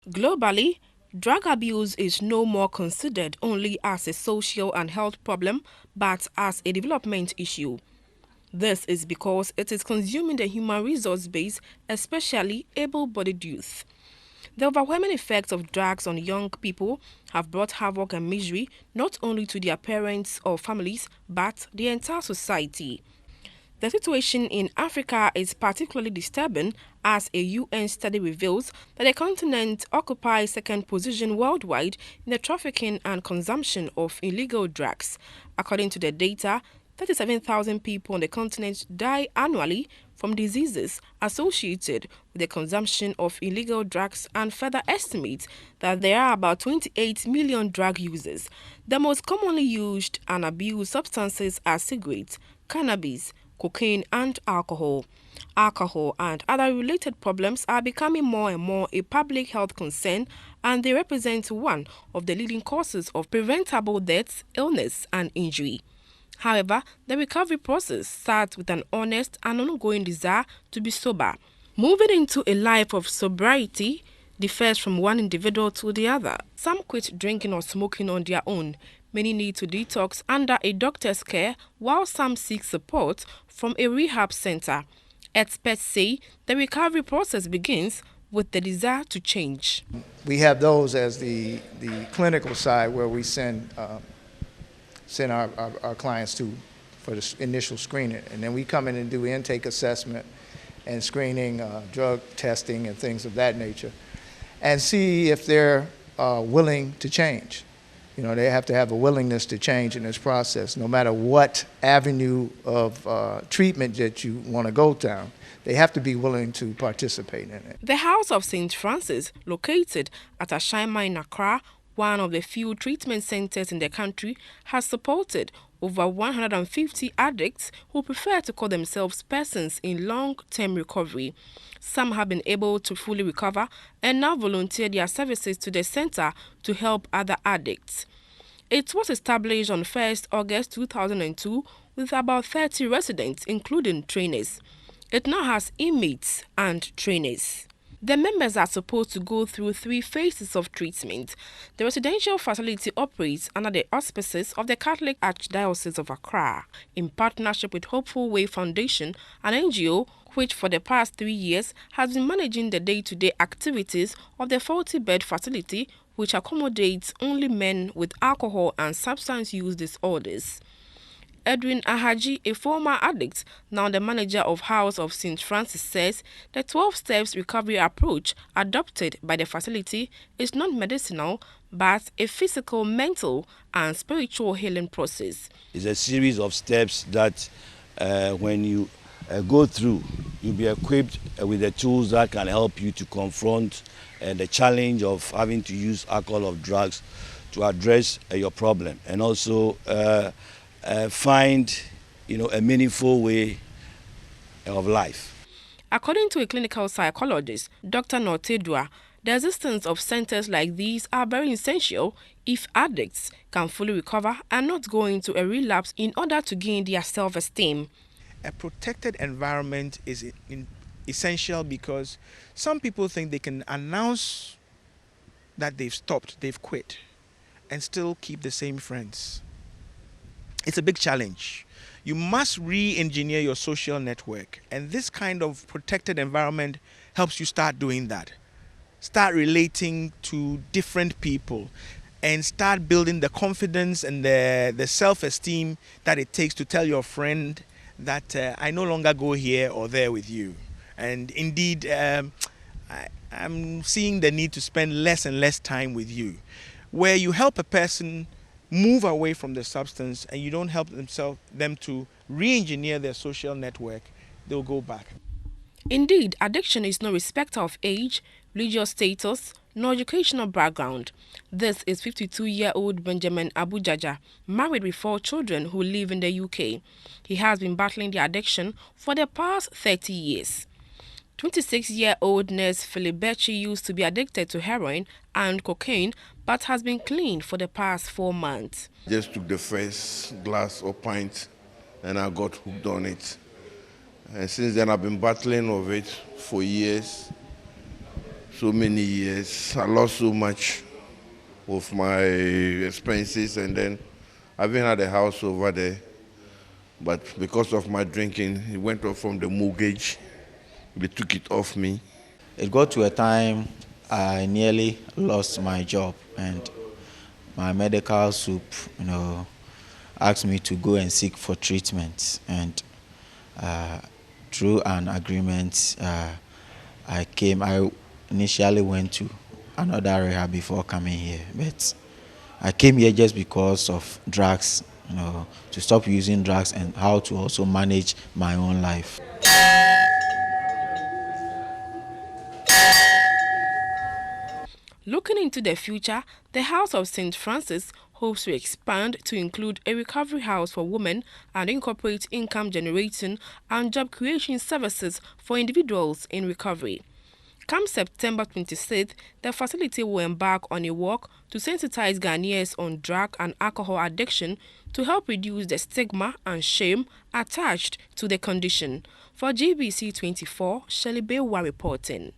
Globally, drug abuse is no more considered only as a social and health problem, but as a development issue. This is because it is consuming the human resource base, especially able-bodied youth. The overwhelming effects of drugs on young people have brought havoc and misery not only to their parents or families, but the entire society. The situation in Africa is particularly disturbing as a UN study reveals that the continent occupies second position worldwide in the trafficking and consumption of illegal drugs. According to the data, 37,000 people on the continent die annually from diseases associated with the consumption of illegal drugs, and further estimates that there are about 28 million drug users. The most commonly used and abused substances are cigarettes, cannabis, cocaine, and alcohol. Alcohol and other related problems are becoming more and more a public health concern, and they represent one of the leading causes of preventable deaths, illness, and injury. However, the recovery process starts with an honest and ongoing desire to be sober. Moving into a life of sobriety differs from one individual to the other. Some quit drinking or smoking on their own. Many need to detox under a doctor's care, while some seek support from a rehab center. Experts say the recovery process begins with the desire to change. We have those as the clinical side where we send our clients to for the initial screening, and then we come in and do intake assessment and screening, drug testing and things of that nature, and see if they're willing to change. You know, they have to have a willingness to change in this process, no matter what avenue of treatment that you want to go down. They have to be willing to participate in it. The House of St. Francis, located at Ashima in Accra, one of the few treatment centers in the country, has supported over 150 addicts who prefer to call themselves persons in long-term recovery. Some have been able to fully recover and now volunteer their services to the center to help other addicts. It was established on 1st August 2002 with about 30 residents, including trainers. It now has inmates and trainers. The members are supposed to go through 3 phases of treatment. The residential facility operates under the auspices of the Catholic Archdiocese of Accra, in partnership with Hopeful Way Foundation, an NGO which for the past 3 years has been managing the day-to-day activities of the 40-bed facility, which accommodates only men with alcohol and substance use disorders. Edwin Ahaji, a former addict, now the manager of House of St. Francis, says the 12 steps recovery approach adopted by the facility is not medicinal, but a physical, mental, and spiritual healing process. It's a series of steps that when you go through, you'll be equipped with the tools that can help you to confront the challenge of having to use alcohol or drugs to address your problem, and also find, a meaningful way of life. According to a clinical psychologist, Dr. Nortedua, the existence of centers like these are very essential if addicts can fully recover and not go into a relapse in order to gain their self-esteem. A protected environment is essential because some people think they can announce that they've stopped, they've quit, and still keep the same friends. It's a big challenge. You must re-engineer your social network, and this kind of protected environment helps you start doing that. Start relating to different people and start building the confidence and the self-esteem that it takes to tell your friend that I no longer go here or there with you. And indeed, I'm seeing the need to spend less and less time with you. Where you help a person move away from the substance and you don't help them to re-engineer their social network, they'll go back. Indeed, addiction is no respecter of age, religious status, nor educational background. This is 52-year-old Benjamin Abujaja, married with 4 children who live in the UK. He has been battling the addiction for the past 30 years. 26-year-old nurse Filibechi used to be addicted to heroin and cocaine, but has been clean for the past 4 months. Just took the first glass or pint and I got hooked on it. And since then I've been battling with it for years. so many years. I lost so much of my expenses, and then I even had a house over there. But because of my drinking, it went off from the mortgage. They took it off me. It got to a time I nearly lost my job, and my medical soup, asked me to go and seek for treatment. And through an agreement, I initially went to another rehab before coming here, but I came here just because of drugs, to stop using drugs and how to also manage my own life. Looking into the future, the House of St. Francis hopes to expand to include a recovery house for women and incorporate income generating and job creation services for individuals in recovery. Come September 26th, the facility will embark on a walk to sensitize Ghanaians on drug and alcohol addiction to help reduce the stigma and shame attached to the condition. For GBC 24, Shelley Bewa reporting.